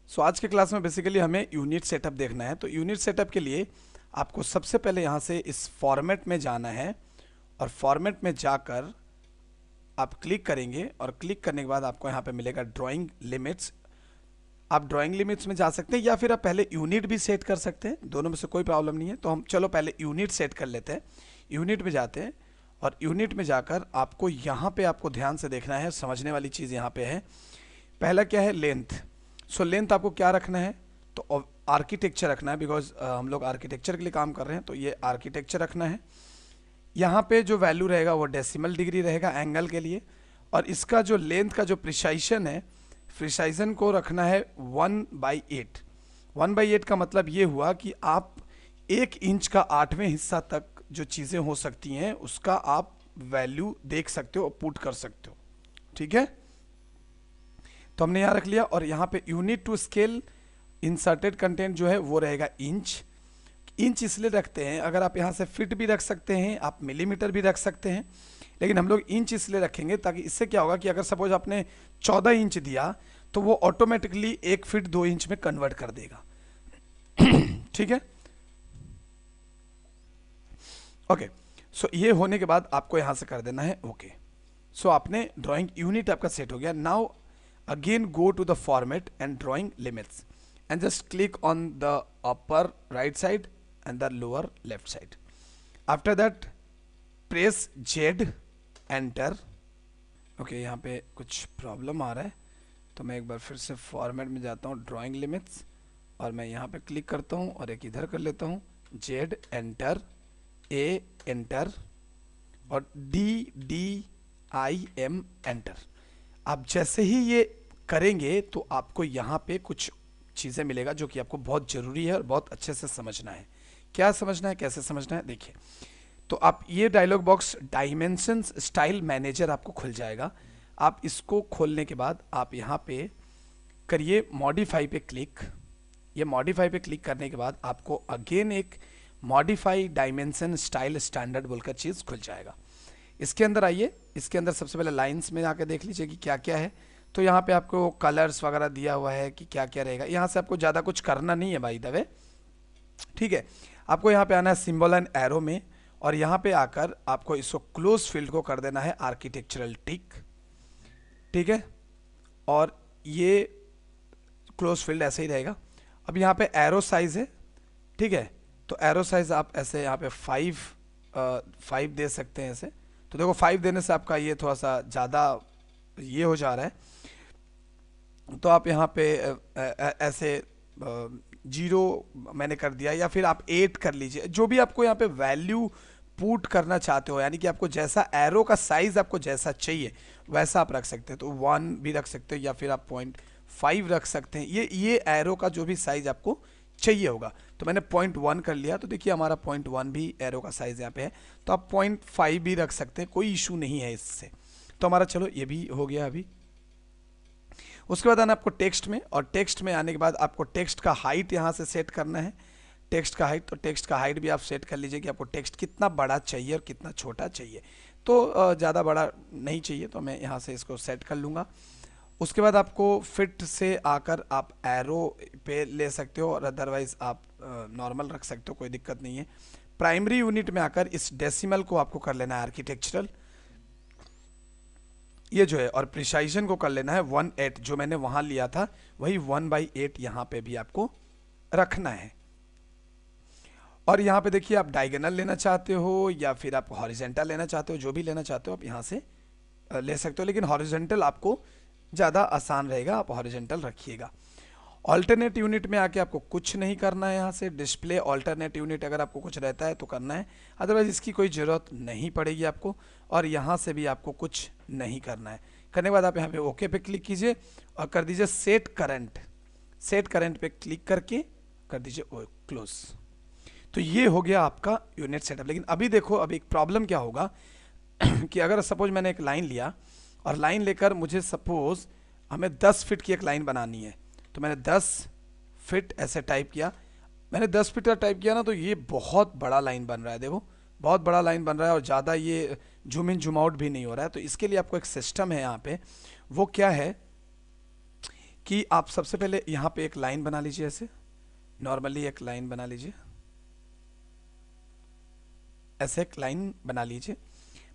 सो आज के क्लास में बेसिकली हमें यूनिट सेटअप देखना है। तो यूनिट सेटअप के लिए आपको सबसे पहले यहाँ से इस फॉर्मेट में जाना है और फॉर्मेट में जाकर आप क्लिक करेंगे और क्लिक करने के बाद आपको यहाँ पे मिलेगा ड्राइंग लिमिट्स। आप ड्राइंग लिमिट्स में जा सकते हैं या फिर आप पहले यूनिट भी सेट कर सकते हैं, दोनों में से कोई प्रॉब्लम नहीं है। तो हम चलो पहले यूनिट सेट कर लेते हैं। यूनिट में जाते हैं और यूनिट में जाकर आपको यहाँ पे आपको ध्यान से देखना है, समझने वाली चीज़ यहाँ पे है। पहला क्या है, लेंथ। सो लेंथ आपको क्या रखना है, तो आर्किटेक्चर रखना है, बिकॉज हम लोग आर्किटेक्चर के लिए काम कर रहे हैं, तो ये आर्किटेक्चर रखना है। यहाँ पे जो वैल्यू रहेगा वो डेसिमल डिग्री रहेगा एंगल के लिए। और इसका जो लेंथ का जो प्रिसाइजन है, प्रिसाइजन को रखना है 1/8। 1/8 का मतलब ये हुआ कि आप 1 इंच का 8वें हिस्सा तक जो चीज़ें हो सकती हैं उसका आप वैल्यू देख सकते हो और पुट कर सकते हो। ठीक है, तो हमने यहाँ रख लिया। और यहाँ पे unit to scale inserted content जो है वो रहेगा इंच। इंच इसलिए रखते हैं, अगर आप यहाँ से फिट भी रख सकते हैं, आप मिलीमीटर भी रख सकते हैं, लेकिन हम लोग इंच इसलिए रखेंगे ताकि इससे क्या होगा कि अगर सपोज आपने 14 इंच दिया तो वो ऑटोमेटिकली 1 फीट 2 इंच में कन्वर्ट कर देगा। ठीक है, ओके। सो ये होने के बाद आपको यहाँ से कर देना है ओके। सो आपने ड्राइंग यूनिट आपका सेट हो गया। Now again go to the format and drawing limits and just click on the upper right side and the lower left side. After that press Z, enter. Okay, यहाँ पे कुछ problem आ रहा है तो मैं एक बार फिर से फॉर्मेट में जाता हूँ, ड्राइंग लिमिट्स, और मैं यहाँ पे क्लिक करता हूँ और एक इधर कर लेता हूँ, Z, एंटर, A, एंटर, और DDIM, एंटर। आप जैसे ही ये करेंगे तो आपको यहाँ पे कुछ चीज़ें मिलेगा जो कि आपको बहुत ज़रूरी है और बहुत अच्छे से समझना है। क्या समझना है, कैसे समझना है, देखिए। तो आप ये dialog box dimensions style manager आपको खुल जाएगा। आप इसको खोलने के बाद आप यहाँ पे करिए मॉडिफाई पे क्लिक। ये मॉडिफाई पे क्लिक करने के बाद आपको अगेन एक मॉडिफाई डायमेंशन स्टाइल स्टैंडर्ड बोलकर चीज़ खुल जाएगा। इसके अंदर आइए, इसके अंदर सबसे पहले लाइंस में आके देख लीजिए कि क्या क्या है। तो यहाँ पे आपको कलर्स वगैरह दिया हुआ है कि क्या क्या रहेगा। यहाँ से आपको ज़्यादा कुछ करना नहीं है बाय द वे, ठीक है। आपको यहाँ पे आना है सिंबल एंड एरो में, और यहाँ पे आकर आपको इसको क्लोज फील्ड को कर देना है आर्किटेक्चरल टिक, ठीक है। और ये क्लोज फील्ड ऐसे ही रहेगा। अब यहाँ पे एरो साइज है, ठीक है। तो एरो साइज आप ऐसे यहाँ पे 5 दे सकते हैं ऐसे। तो देखो 5 देने से आपका ये थोड़ा सा ज़्यादा ये हो जा रहा है, तो आप यहाँ पे ऐसे 0 मैंने कर दिया, या फिर आप 8 कर लीजिए, जो भी आपको यहाँ पे वैल्यू पुट करना चाहते हो, यानी कि आपको जैसा एरो का साइज आपको जैसा चाहिए वैसा आप रख सकते हैं। तो 1 भी रख सकते हो या फिर आप 0.5 रख सकते हैं। ये एरो का जो भी साइज आपको चाहिए होगा। तो मैंने 0.1 कर लिया, तो देखिए हमारा 0.1 भी एरो का साइज यहाँ पे है। तो आप 0.5 भी रख सकते हैं, कोई इशू नहीं है इससे। तो हमारा चलो ये भी हो गया अभी। उसके बाद आना आपको टेक्स्ट में, और टेक्स्ट में आने के बाद आपको टेक्स्ट का हाइट यहाँ से सेट करना है। टेक्स्ट का हाइट, तो टेक्स्ट का हाइट भी आप सेट कर लीजिए कि आपको टेक्स्ट कितना बड़ा चाहिए और कितना छोटा चाहिए। तो ज़्यादा बड़ा नहीं चाहिए, तो मैं यहाँ से इसको सेट कर लूँगा। उसके बाद आपको फिट से आकर आप एरो पे ले सकते हो, और अदरवाइज आप नॉर्मल रख सकते हो, कोई दिक्कत नहीं है। प्राइमरी यूनिट में आकर इस डेसिमल को आपको कर लेना है आर्किटेक्चरल, ये जो है, और प्रिसाइजन को कर लेना है 1/8, जो मैंने वहाँ लिया था वही 1/8 यहाँ पे भी आपको रखना है। और यहाँ पे देखिए आप डायगोनल लेना चाहते हो या फिर आप हॉरिजेंटल लेना चाहते हो, जो भी लेना चाहते हो आप यहाँ से ले सकते हो, लेकिन हॉरिजेंटल आपको ज़्यादा आसान रहेगा, आप हॉरिजेंटल रखिएगा। ऑल्टरनेट यूनिट में आके आपको कुछ नहीं करना है। यहाँ से डिस्प्ले ऑल्टरनेट यूनिट अगर आपको कुछ रहता है तो करना है, अदरवाइज इसकी कोई ज़रूरत नहीं पड़ेगी आपको। और यहाँ से भी आपको कुछ नहीं करना है। करने के बाद आप यहाँ पे ओके पे क्लिक कीजिए और कर दीजिए सेट करंट। सेट करंट पे क्लिक करके कर दीजिए क्लोज। तो ये हो गया आपका यूनिट सेटअप। लेकिन अभी देखो, अभी एक प्रॉब्लम क्या होगा कि अगर सपोज मैंने एक लाइन लिया और लाइन लेकर मुझे सपोज हमें 10 फीट की एक लाइन बनानी है, तो मैंने 10 फीट ऐसे टाइप किया। मैंने 10 फीट का टाइप किया ना, तो ये बहुत बड़ा लाइन बन रहा है, देखो बहुत बड़ा लाइन बन रहा है, और ज़्यादा ये जूम इन जूम आउट भी नहीं हो रहा है। तो इसके लिए आपको एक सिस्टम है यहाँ पे, वो क्या है कि आप सबसे पहले यहाँ पे एक लाइन बना लीजिए, ऐसे नॉर्मली एक लाइन बना लीजिए, ऐसे एक लाइन बना लीजिए।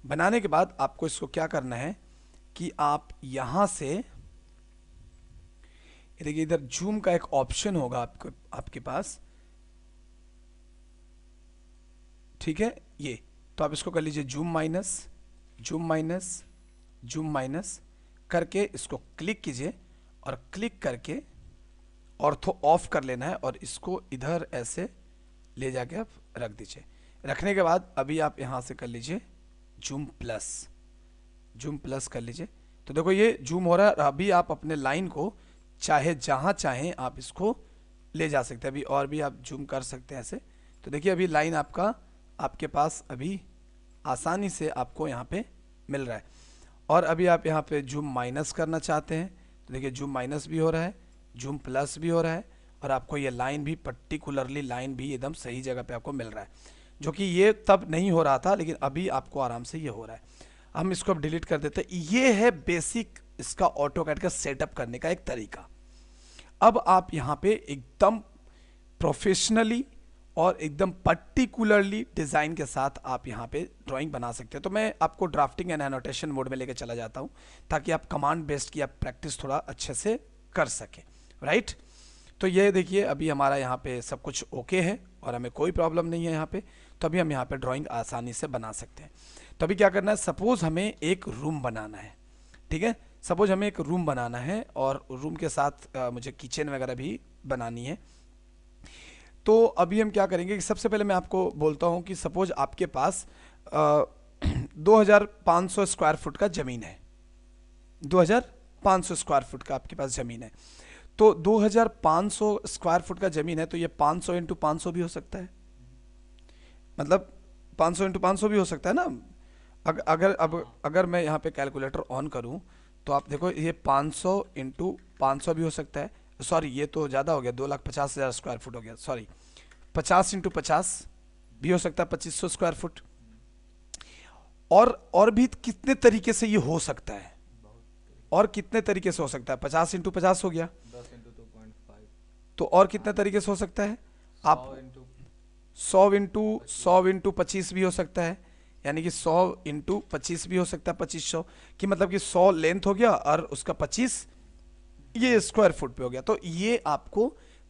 बनाने के बाद आपको इसको क्या करना है कि आप यहाँ से देखिए, इधर जूम का एक ऑप्शन होगा आपको, आपके पास, ठीक है। ये तो आप इसको कर लीजिए zoom minus, zoom minus, zoom minus करके इसको क्लिक कीजिए और क्लिक करके ऑर्थो ऑफ कर लेना है और इसको इधर ऐसे ले जाके आप रख दीजिए। रखने के बाद अभी आप यहाँ से कर लीजिए जूम प्लस, जूम प्लस कर लीजिए। तो देखो ये जूम हो रहा है। अभी आप अपने लाइन को चाहे जहाँ चाहें आप इसको ले जा सकते हैं। अभी और भी आप जूम कर सकते हैं ऐसे। तो देखिए अभी लाइन आपका आपके पास अभी आसानी से आपको यहाँ पे मिल रहा है। और अभी आप यहाँ पे जूम माइनस करना चाहते हैं तो देखिए जूम माइनस भी हो रहा है, जूम प्लस भी हो रहा है और आपको ये लाइन भी पर्टिकुलरली लाइन भी एकदम सही जगह पे आपको मिल रहा है, जो कि ये तब नहीं हो रहा था लेकिन अभी आपको आराम से ये हो रहा है। हम इसको अब डिलीट कर देते हैं। ये है बेसिक इसका ऑटोकैड का सेटअप करने का एक तरीका। अब आप यहाँ पे एकदम प्रोफेशनली और एकदम पर्टिकुलरली डिज़ाइन के साथ आप यहाँ पे ड्राइंग बना सकते हैं। तो मैं आपको ड्राफ्टिंग एंड एनोटेशन मोड में लेके चला जाता हूँ ताकि आप कमांड बेस्ड की आप प्रैक्टिस थोड़ा अच्छे से कर सकें, राइट। तो ये देखिए अभी हमारा यहाँ पे सब कुछ ओके है और हमें कोई प्रॉब्लम नहीं है यहाँ पे। तो अभी हम यहाँ पे ड्राइंग आसानी से बना सकते हैं। तो अभी क्या करना है, सपोज हमें एक रूम बनाना है, ठीक है। सपोज हमें एक रूम बनाना है और रूम के साथ मुझे किचन वगैरह भी बनानी है। तो अभी हम क्या करेंगे कि सबसे पहले मैं आपको बोलता हूँ कि सपोज आपके पास 2500 स्क्वायर फुट का ज़मीन है, 2500 स्क्वायर फुट का आपके पास ज़मीन है। तो 2500 स्क्वायर फुट का ज़मीन है तो ये 500 इंटू 500 भी हो सकता है, मतलब 500 इंटू 500 भी हो सकता है ना। अगर मैं यहाँ पे कैलकुलेटर ऑन करूँ तो आप देखो ये 500 इंटू 500 भी हो सकता है। सॉरी ये तो ज़्यादा हो गया, 2,50,000 स्क्वायर फुट हो गया, सॉरी 50 इंटू 50 भी हो सकता है, 2500 स्क्वायर फुट। और भी कितने तरीके से ये हो सकता है, और कितने तरीके से हो सकता है। 50 इंटू 50 हो गया, 10 इंटू 2.5। तो और कितने तरीके से हो सकता है आप 100 इंटू 25 भी हो सकता है, यानी कि 100 इंटू 25 भी हो सकता है, 2500 कि मतलब कि 100 लेंथ हो गया और उसका 25 ये स्क्वायर फुट पे हो गया। तो ये आपको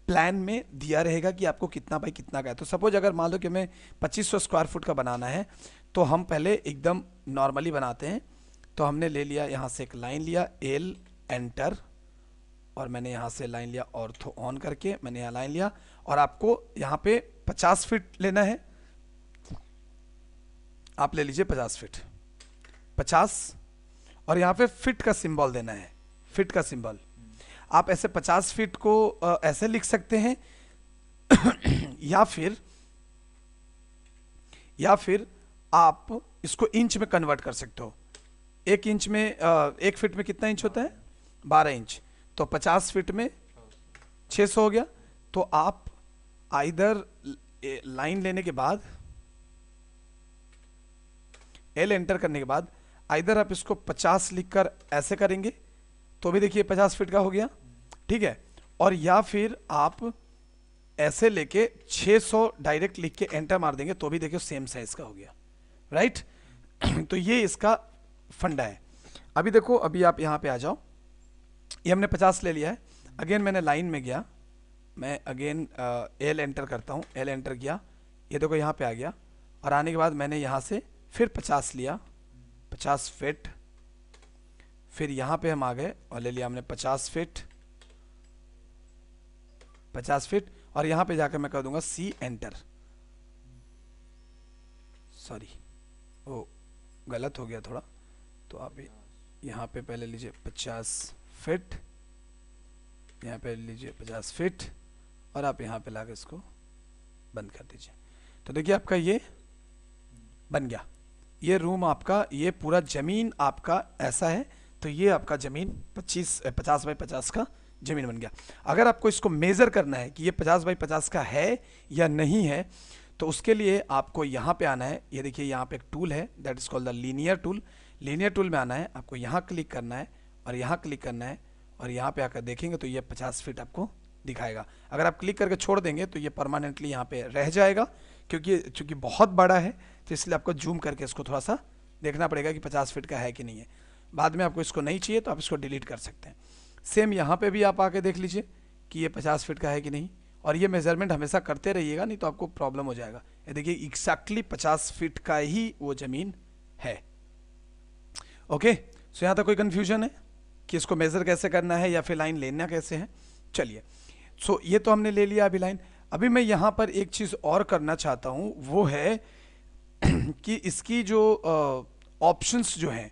प्लान में दिया रहेगा कि आपको कितना बाई कितना का है। तो सपोज अगर मान लो कि हमें 2500 स्क्वायर फुट का बनाना है तो हम पहले एकदम नॉर्मली बनाते हैं। तो हमने ले लिया यहाँ से एक लाइन लिया, एल एंटर, और मैंने यहाँ से लाइन लिया ऑर्थो ऑन करके मैंने यहाँ लाइन लिया और आपको यहाँ पे 50 फीट लेना है। आप ले लीजिए 50 फीट, 50, और यहाँ पे फिट का सिंबल देना है, फिट का सिंबल। आप ऐसे 50 फीट को ऐसे लिख सकते हैं या फिर आप इसको इंच में कन्वर्ट कर सकते हो। एक इंच में 1 फीट में कितना इंच होता है, 12 इंच। तो 50 फीट में 600 हो गया। तो आप आइदर लाइन लेने के बाद एल एंटर करने के बाद आइदर आप इसको 50 लिखकर ऐसे करेंगे तो भी देखिए 50 फीट का हो गया, ठीक है। और या फिर आप ऐसे लेके 600 डायरेक्ट लिख के एंटर मार देंगे तो भी देखिए सेम साइज का हो गया, राइट। तो ये इसका फंडा है। अभी देखो अभी आप यहाँ पे आ जाओ, ये हमने 50 ले लिया है। अगेन मैंने लाइन में गया, मैं अगेन एल एंटर करता हूँ, एल एंटर किया, ये देखो यहाँ पे आ गया। और आने के बाद मैंने यहाँ से फिर 50 लिया, 50 फीट, फिर यहाँ पे हम आ गए और ले लिया हमने 50 फीट, 50 फीट, और यहाँ पे जाकर मैं कर दूंगा सी एंटर। सॉरी वो गलत हो गया थोड़ा। तो आप यहाँ पे पहले लीजिए 50 फीट, यहाँ पे लीजिए 50 फीट, और आप यहाँ पे लाकर इसको बंद कर दीजिए। तो देखिए आपका ये बन गया, ये रूम आपका, ये पूरा ज़मीन आपका ऐसा है। तो ये आपका ज़मीन 50 बाई 50 का ज़मीन बन गया। अगर आपको इसको मेज़र करना है कि ये 50 बाई 50 का है या नहीं है तो उसके लिए आपको यहाँ पे आना है। ये देखिए यहाँ पे एक टूल है that is called the linear tool. Linear tool में आना है, आपको यहाँ क्लिक करना है और यहाँ क्लिक करना है और यहाँ पे आकर देखेंगे तो ये 50 फीट आपको दिखाएगा। अगर आप क्लिक करके छोड़ देंगे तो ये परमानेंटली यहाँ पे रह जाएगा, क्योंकि चूंकि बहुत बड़ा है तो इसलिए आपको जूम करके इसको थोड़ा सा देखना पड़ेगा कि 50 फीट का है कि नहीं है। बाद में आपको इसको नहीं चाहिए तो आप इसको डिलीट कर सकते हैं। सेम यहाँ पे भी आप आके देख लीजिए कि ये 50 फीट का है कि नहीं, और ये मेजरमेंट हमेशा करते रहिएगा, नहीं तो आपको प्रॉब्लम हो जाएगा। ये देखिए एग्जैक्टली 50 फीट का ही वो ज़मीन है। ओके, सो यहाँ तक कोई कन्फ्यूजन है कि इसको मेज़र कैसे करना है या फिर लाइन लेना कैसे है? चलिए, सो ये तो हमने ले लिया अभी लाइन। अभी मैं यहाँ पर एक चीज़ और करना चाहता हूँ, वो है कि इसकी जो ऑप्शंस जो हैं,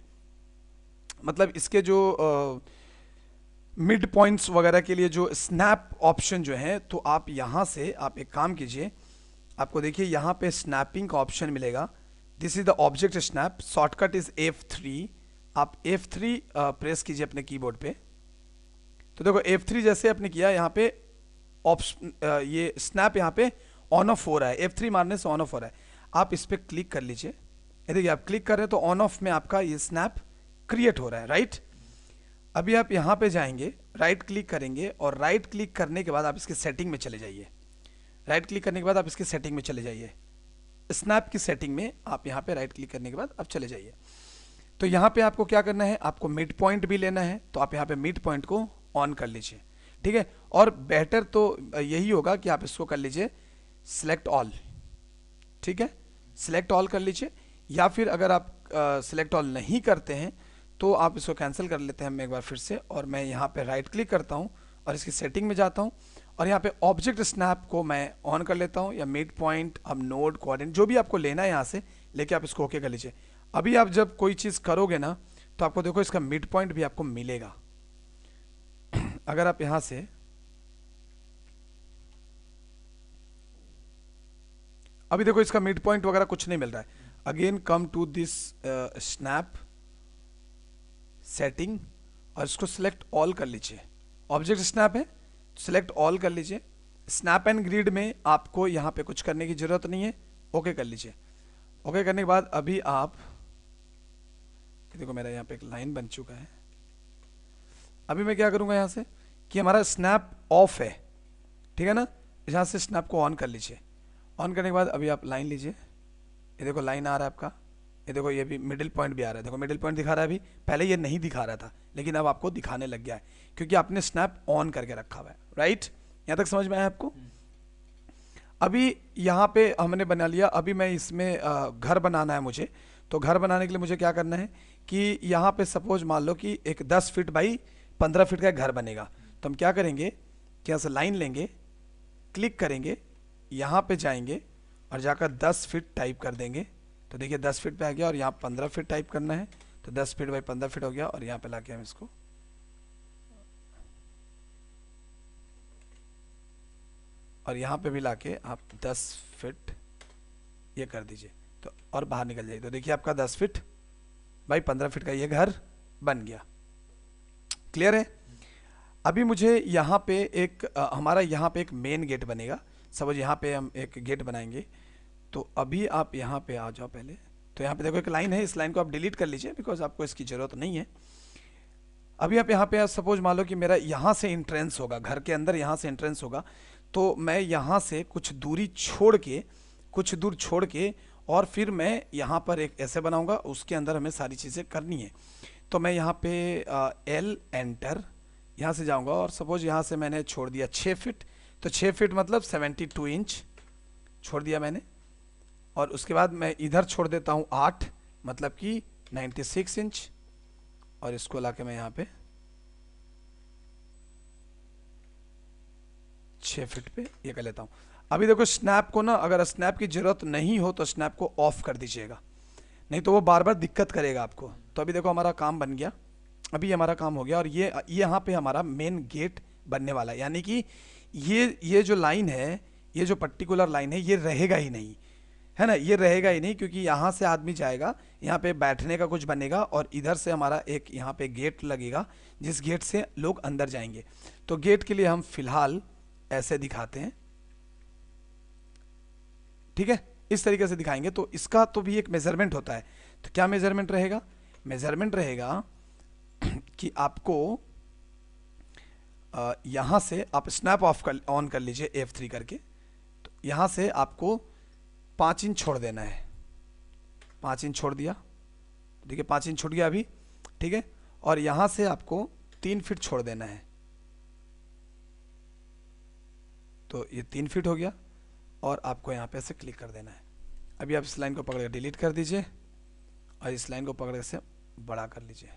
मतलब इसके जो मिड पॉइंट्स वगैरह के लिए जो स्नैप ऑप्शन जो है, तो आप यहाँ से आप एक काम कीजिए, आपको देखिए यहाँ पे स्नैपिंग का ऑप्शन मिलेगा। This is the object snap, shortcut is F3। आप F3 प्रेस कीजिए अपने कीबोर्ड पे। तो देखो F3 जैसे आपने किया, यहाँ पे ऑप्शन ये स्नैप यहाँ पे ऑन ऑफ हो रहा है, F3 मारने से ऑन ऑफ हो रहा है। आप इस पर क्लिक कर लीजिए, ये देखिए आप क्लिक कर रहे हैं तो ऑन ऑफ में आपका ये स्नैप क्रिएट हो रहा है, राइट। अभी आप यहाँ पे जाएंगे, राइट क्लिक करेंगे, और राइट क्लिक करने के बाद आप इसके सेटिंग में चले जाइए। राइट क्लिक करने के बाद आप इसकी सेटिंग में चले जाइए, स्नैप की सेटिंग में आप यहाँ पे राइट क्लिक करने के बाद आप चले जाइए। तो यहाँ पे आपको क्या करना है, आपको मिड पॉइंट भी लेना है, तो आप यहाँ पे मिड पॉइंट को ऑन कर लीजिए, ठीक है। और बेटर तो यही होगा कि आप इसको कर लीजिए सिलेक्ट ऑल, ठीक है, सिलेक्ट ऑल कर लीजिए। या फिर अगर आप सिलेक्ट ऑल नहीं करते हैं तो आप इसको कैंसिल कर लेते हैं। मैं एक बार फिर से, और मैं यहाँ पे राइट क्लिक करता हूँ और इसकी सेटिंग में जाता हूँ, और यहाँ पे ऑब्जेक्ट स्नैप को मैं ऑन कर लेता हूँ, या मिड पॉइंट, अब नोड, कोऑर्डिनेट, जो भी आपको लेना है यहाँ से लेके आप इसको ओके कर लीजिए। अभी आप जब कोई चीज़ करोगे ना, तो आपको देखो इसका मिड पॉइंट भी आपको मिलेगा। अगर आप यहाँ से अभी देखो इसका मिड पॉइंट वगैरह कुछ नहीं मिल रहा है। Again come to this snap setting, और इसको सिलेक्ट ऑल कर लीजिए। ऑब्जेक्ट स्नैप है, सिलेक्ट ऑल कर लीजिए। स्नैप एंड ग्रिड में आपको यहाँ पे कुछ करने की जरूरत नहीं है, ओके कर लीजिए। ओके करने के बाद अभी आप देखो मेरा यहाँ पे एक लाइन बन चुका है। अभी मैं क्या करूँगा यहाँ से कि हमारा स्नैप ऑफ है, ठीक है ना, यहाँ से स्नैप को ऑन कर लीजिए। ऑन करने के बाद अभी आप लाइन लीजिए, ये देखो लाइन आ रहा है आपका, ये देखो ये भी मिडिल पॉइंट भी आ रहा है, देखो मिडिल पॉइंट दिखा रहा है। अभी पहले ये नहीं दिखा रहा था, लेकिन अब आपको दिखाने लग गया है क्योंकि आपने स्नैप ऑन करके रखा हुआ है, राइट। यहाँ तक समझ में आया आपको? अभी यहाँ पे हमने बना लिया। अभी मैं इसमें घर बनाना है मुझे, तो घर बनाने के लिए मुझे क्या करना है कि यहाँ पे सपोज मान लो कि एक 10 फीट बाई 15 फीट का एक घर बनेगा। तो हम क्या करेंगे कि यहाँ से लाइन लेंगे, क्लिक करेंगे, यहाँ पे जाएंगे और जाकर 10 फीट टाइप कर देंगे। तो देखिए 10 फीट पे आ गया, और यहाँ 15 फीट टाइप करना है, तो 10 फीट बाई 15 फीट हो गया। और यहाँ पे लाके हम इसको और यहाँ पे भी लाके आप 10 फीट ये कर दीजिए, तो और बाहर निकल जाइए। तो देखिए आपका 10 फीट बाई 15 फीट का ये घर बन गया। क्लियर है? अभी मुझे यहाँ पे एक हमारा यहाँ पे एक मेन गेट बनेगा। सपोज यहाँ पे हम एक गेट बनाएंगे, तो अभी आप यहाँ पे आ जाओ पहले। तो यहाँ पे देखो एक लाइन है, इस लाइन को आप डिलीट कर लीजिए बिकॉज आपको इसकी ज़रूरत नहीं है। अभी आप यहाँ पे सपोज मान लो कि मेरा यहाँ से इंट्रेंस होगा, घर के अंदर यहाँ से इंट्रेंस होगा, तो मैं यहाँ से कुछ दूरी छोड़ के, कुछ दूर छोड़ के, और फिर मैं यहाँ पर एक ऐसे बनाऊँगा, उसके अंदर हमें सारी चीज़ें करनी है। तो मैं यहाँ पे एल एंटर, यहाँ से जाऊँगा, और सपोज यहाँ से मैंने छोड़ दिया 6 फीट, तो 6 फीट मतलब 72 इंच छोड़ दिया मैंने। और उसके बाद मैं इधर छोड़ देता हूँ 8, मतलब कि 96 इंच, और इसको लाके मैं यहाँ पे 6 फीट पे ये कर लेता हूँ। अभी देखो स्नैप को ना, अगर स्नैप की ज़रूरत नहीं हो तो स्नैप को ऑफ कर दीजिएगा, नहीं तो वो बार बार दिक्कत करेगा आपको। तो अभी देखो हमारा काम बन गया, अभी हमारा काम हो गया, और ये यहाँ पे हमारा मेन गेट बनने वाला है। यानी कि ये जो लाइन है, ये जो पर्टिकुलर लाइन है, ये रहेगा ही नहीं, है ना, ये रहेगा ही नहीं, क्योंकि यहाँ से आदमी जाएगा, यहाँ पे बैठने का कुछ बनेगा, और इधर से हमारा एक यहाँ पे गेट लगेगा, जिस गेट से लोग अंदर जाएंगे। तो गेट के लिए हम फिलहाल ऐसे दिखाते हैं, ठीक है, इस तरीके से दिखाएंगे। तो इसका तो भी एक मेजरमेंट होता है। तो क्या मेजरमेंट रहेगा? मेजरमेंट रहेगा कि आपको यहाँ से आप स्नैप ऑन कर लीजिए F3 करके। तो यहाँ से आपको 5 इंच छोड़ देना है, 5 इंच छोड़ दिया, देखिए 5 इंच छूट गया अभी, ठीक है। और यहाँ से आपको 3 फीट छोड़ देना है, तो ये 3 फीट हो गया। और आपको यहाँ पे से क्लिक कर देना है। अभी आप इस लाइन को पकड़ कर डिलीट कर दीजिए और इस लाइन को पकड़ कर से बड़ा कर लीजिए।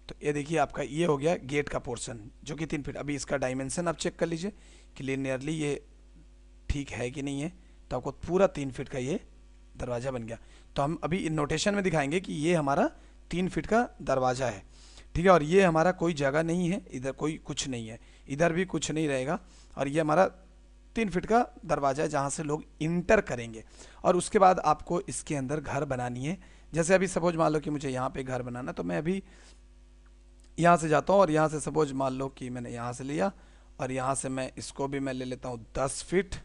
तो ये देखिए आपका ये हो गया गेट का पोर्शन जो कि 3 फीट। अभी इसका डायमेंशन आप चेक कर लीजिए कि लिनियरली ये ठीक है कि नहीं है। तो आपको पूरा 3 फीट का ये दरवाज़ा बन गया। तो हम अभी नोटेशन में दिखाएंगे कि ये हमारा 3 फीट का दरवाज़ा है, ठीक है। और ये हमारा कोई जगह नहीं है, इधर कोई कुछ नहीं है, इधर भी कुछ नहीं रहेगा। और ये हमारा 3 फीट का दरवाज़ा है जहाँ से लोग इंटर करेंगे। और उसके बाद आपको इसके अंदर घर बनानी है। जैसे अभी सपोज मान लो कि मुझे यहाँ पे घर बनाना, तो मैं अभी यहाँ से जाता हूँ और यहाँ से सपोज मान लो कि मैंने यहाँ से लिया और यहाँ से मैं इसको भी मैं ले लेता हूँ 10 फीट।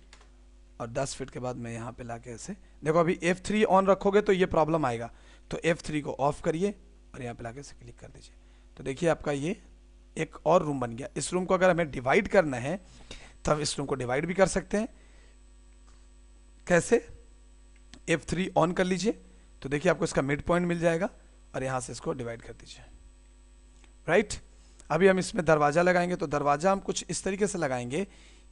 और 10 फीट के बाद मैं यहाँ पे लाके ऐसे देखो, अभी F3 ऑन रखोगे तो ये प्रॉब्लम आएगा। तो F3 को ऑफ करिए और यहाँ पे लाके ऐसे क्लिक कर दीजिए। तो देखिए आपका ये एक और रूम बन गया। इस रूम को अगर हमें डिवाइड करना है तो हम इस रूम को डिवाइड भी कर सकते हैं। कैसे? F3 ऑन कर लीजिए, तो देखिए आपको इसका मिड पॉइंट मिल जाएगा और यहाँ से इसको डिवाइड कर दीजिए, राइट। अभी हम इसमें दरवाज़ा लगाएंगे, तो दरवाज़ा हम कुछ इस तरीके से लगाएंगे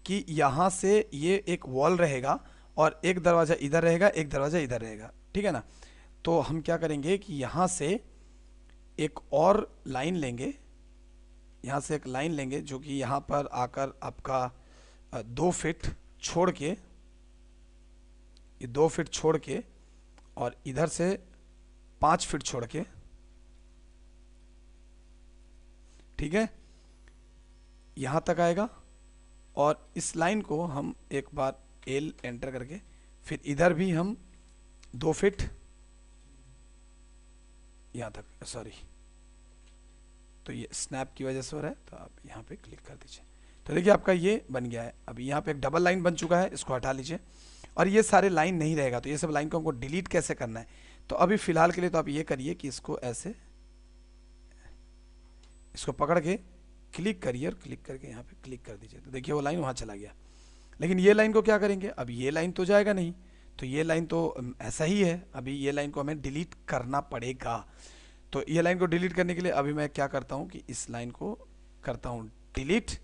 कि यहाँ से ये एक वॉल रहेगा और एक दरवाज़ा इधर रहेगा, एक दरवाज़ा इधर रहेगा, ठीक है ना। तो हम क्या करेंगे कि यहाँ से एक और लाइन लेंगे, यहाँ से एक लाइन लेंगे जो कि यहाँ पर आकर आपका 2 फीट छोड़ के, ये 2 फीट छोड़ के और इधर से 5 फीट छोड़ के, ठीक है, यहाँ तक आएगा। और इस लाइन को हम एक बार L एंटर करके फिर इधर भी हम 2 फीट यहाँ तक, सॉरी, तो ये स्नैप की वजह से हो रहा है, तो आप यहाँ पे क्लिक कर दीजिए। तो देखिए आपका ये बन गया है। अभी यहाँ पे एक डबल लाइन बन चुका है, इसको हटा लीजिए। और ये सारे लाइन नहीं रहेगा, तो ये सब लाइन को हमको डिलीट कैसे करना है, तो अभी फिलहाल के लिए तो आप ये करिए कि इसको ऐसे, इसको पकड़ के क्लिक करिए और क्लिक करके यहाँ पे क्लिक कर दीजिए। तो देखिए वो लाइन वहाँ चला गया। लेकिन ये लाइन को क्या करेंगे? अब ये लाइन तो जाएगा नहीं, तो ये लाइन तो ऐसा ही है। अभी ये लाइन को हमें डिलीट करना पड़ेगा। तो ये लाइन को डिलीट करने के लिए अभी मैं क्या करता हूँ कि इस लाइन को करता हूँ डिलीट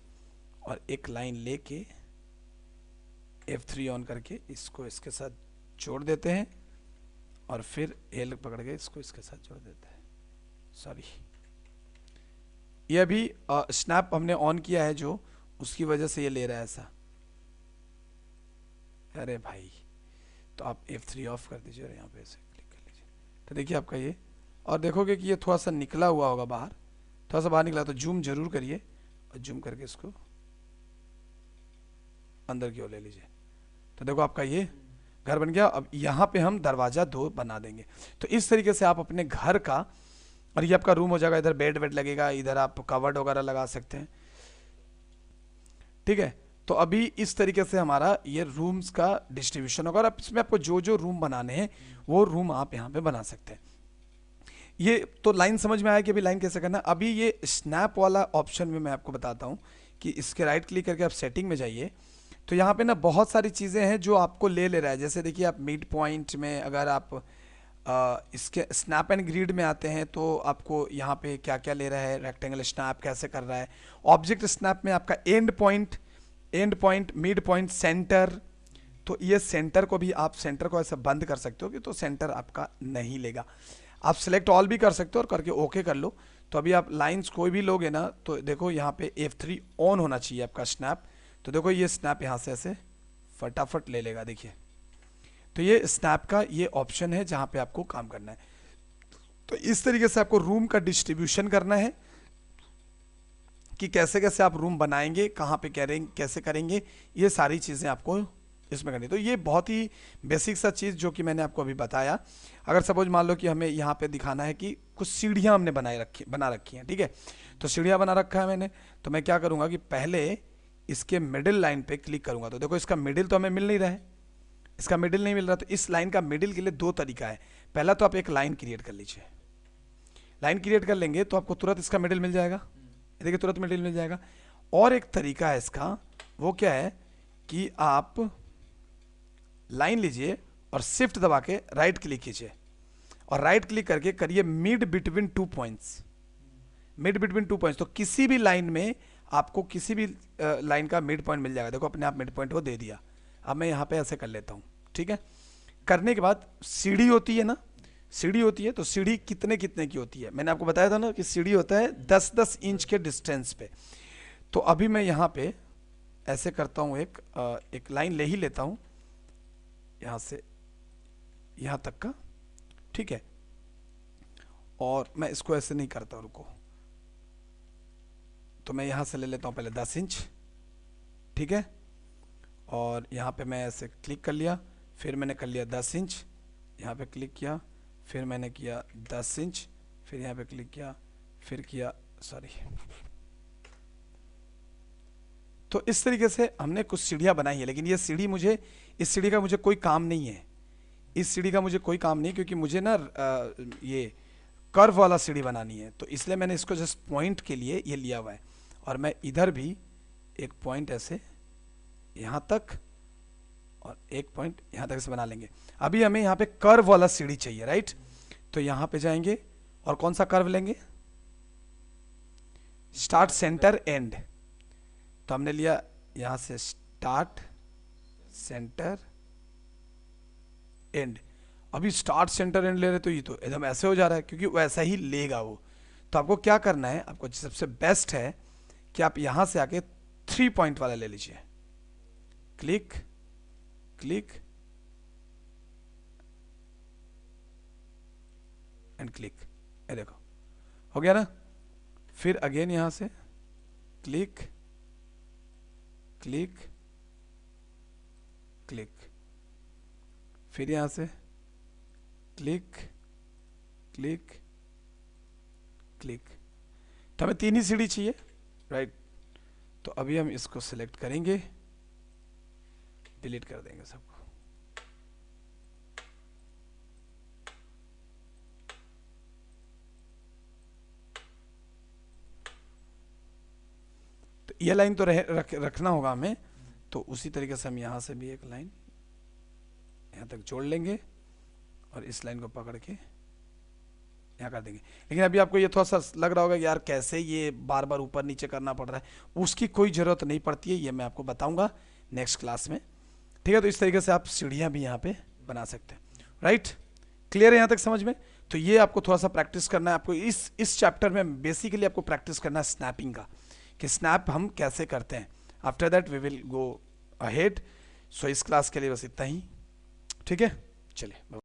और एक लाइन लेके F3 ऑन करके इसको इसके साथ जोड़ देते हैं और फिर L पकड़ के इसको इसके साथ जोड़ देते हैं। सॉरी, ये अभी स्नैप हमने ऑन किया है जो, उसकी वजह से ये ले रहा है ऐसा। अरे भाई, तो आप F3 ऑफ कर दीजिए और यहाँ पे ऐसे क्लिक कर लीजिए। तो देखिए आपका ये, और देखोगे कि ये थोड़ा सा निकला हुआ होगा बाहर, थोड़ा सा बाहर निकला, तो जूम जरूर करिए और जूम करके इसको अंदर की ओर ले लीजिए। तो देखो आपका ये घर बन गया। अब यहाँ पे हम दरवाज़ा 2 बना देंगे। तो इस तरीके से आप अपने घर का, और ये आपका रूम हो जाएगा, इधर बेड वेड लगेगा, इधर आप कवर्ड वगैरह लगा सकते हैं, ठीक है। तो अभी इस तरीके से हमारा ये रूम्स का डिस्ट्रीब्यूशन होगा। और इसमें आपको जो जो रूम बनाने हैं वो रूम आप यहाँ पे बना सकते हैं। ये तो लाइन समझ में आया कि अभी लाइन कैसे करना है। अभी ये स्नैप वाला ऑप्शन में मैं आपको बताता हूँ कि इसके राइट क्लिक करके आप सेटिंग में जाइए। तो यहाँ पे ना बहुत सारी चीज़ें हैं जो आपको ले रहा है। जैसे देखिए आप मिड पॉइंट में अगर आप इसके स्नैप एंड ग्रिड में आते हैं तो आपको यहाँ पे क्या क्या ले रहा है, रेक्टेंगल स्नैप कैसे कर रहा है। ऑब्जेक्ट स्नैप में आपका and point, mid point, centre. तो ये सेंटर को भी आप सेंटर को ऐसे बंद कर सकते हो कि तो सेंटर आपका नहीं लेगा। आप सिलेक्ट ऑल भी कर सकते हो और करके ओके कर लो। तो अभी आप लाइंस कोई भी लोगे ना, तो देखो यहाँ पे F3 ऑन होना चाहिए आपका स्नैप। तो देखो ये स्नैप यहाँ से ऐसे फटाफट ले लेगा, देखिए। तो ये स्नैप का ये ऑप्शन है जहाँ पे आपको काम करना है। तो इस तरीके से आपको रूम का डिस्ट्रीब्यूशन करना है कि कैसे कैसे आप रूम बनाएंगे, कहाँ पे करेंगे, कैसे करेंगे, ये सारी चीज़ें आपको इसमें करनी। तो ये बहुत ही बेसिक सा चीज़ जो कि मैंने आपको अभी बताया। अगर सपोज मान लो कि हमें यहाँ पे दिखाना है कि कुछ सीढ़ियाँ हमने बना रखी हैं, ठीक है। तो सीढ़ियाँ बना रखा है मैंने, तो मैं क्या करूँगा कि पहले इसके मिडिल लाइन पे क्लिक करूँगा। तो देखो इसका मिडिल तो हमें मिल नहीं रहा है, इसका मिडिल नहीं मिल रहा। तो इस लाइन का मिडिल के लिए 2 तरीका है। पहला तो आप एक लाइन क्रिएट कर लीजिए। लाइन क्रिएट कर लेंगे तो आपको तुरंत इसका मिडिल मिल जाएगा, देखिए तुरंत मिडिल मिल जाएगा। और एक तरीका है इसका, वो क्या है कि आप लाइन लीजिए और शिफ्ट दबा के राइट क्लिक कीजिए और राइट क्लिक करके करिए mid between 2 points, mid between 2 points. तो किसी भी लाइन में आपको किसी भी लाइन का मिड पॉइंट मिल जाएगा। देखो अपने आप मिड पॉइंट वो दे दिया। अब मैं यहाँ पे ऐसे कर लेता हूँ, ठीक है। करने के बाद सीढ़ी होती है ना, सीढ़ी होती है, तो सीढ़ी कितने कितने की होती है, मैंने आपको बताया था ना कि सीढ़ी होता है 10-10 इंच के डिस्टेंस पे। तो अभी मैं यहाँ पे ऐसे करता हूँ, एक लाइन ले ही लेता हूँ यहाँ से यहाँ तक का, ठीक है। और मैं इसको ऐसे नहीं करता, रुको, तो मैं यहाँ से ले लेता हूँ पहले 10 इंच, ठीक है। और यहाँ पे मैं ऐसे क्लिक कर लिया, फिर मैंने कर लिया 10 इंच, यहाँ पे क्लिक किया, फिर मैंने किया 10 इंच, फिर यहाँ पे क्लिक किया, फिर किया, सॉरी। तो इस तरीके से हमने कुछ सीढ़ियाँ बनाई है, लेकिन ये सीढ़ी मुझे, इस सीढ़ी का मुझे कोई काम नहीं है, इस सीढ़ी का मुझे कोई काम नहीं, क्योंकि मुझे ना ये कर्व वाला सीढ़ी बनानी है। तो इसलिए मैंने इसको जस्ट पॉइंट के लिए ये लिया हुआ है। और मैं इधर भी एक पॉइंट ऐसे यहाँ तक और एक पॉइंट यहाँ तक से बना लेंगे। अभी हमें यहाँ पे कर्व वाला सीढ़ी चाहिए, राइट। तो यहाँ पे जाएंगे और कौन सा कर्व लेंगे, स्टार्ट सेंटर एंड। तो हमने लिया यहाँ से स्टार्ट सेंटर एंड। अभी स्टार्ट सेंटर एंड ले रहे तो ये तो एकदम ऐसे हो जा रहा है, क्योंकि वैसा ही लेगा वो। तो आपको क्या करना है, आपको सबसे बेस्ट है कि आप यहाँ से आके 3 पॉइंट वाला ले लीजिए, क्लिक क्लिक एंड क्लिक, ये देखो हो गया ना। फिर अगेन यहाँ से क्लिक क्लिक क्लिक, फिर यहाँ से क्लिक क्लिक क्लिक। तो हमें 3 ही सीढ़ी चाहिए, राइट। तो अभी हम इसको सिलेक्ट करेंगे, डिलीट कर देंगे सबको। तो ये लाइन तो रखना होगा हमें, तो उसी तरीके से हम यहाँ से भी एक लाइन यहाँ तक जोड़ लेंगे और इस लाइन को पकड़ के यहाँ कर देंगे। लेकिन अभी आपको ये थोड़ा सा लग रहा होगा कि यार कैसे ये बार बार ऊपर नीचे करना पड़ रहा है, उसकी कोई ज़रूरत नहीं पड़ती है, ये मैं आपको बताऊंगा नेक्स्ट क्लास में, ठीक है। तो इस तरीके से आप सीढ़ियाँ भी यहाँ पे बना सकते हैं, राइट। क्लियर है यहाँ तक समझ में। तो ये आपको थोड़ा सा प्रैक्टिस करना है, आपको इस चैप्टर में बेसिकली आपको प्रैक्टिस करना है स्नैपिंग का, कि स्नैप हम कैसे करते हैं। After that we will go ahead. So इस क्लास के लिए बस इतना ही, ठीक है। चलिए।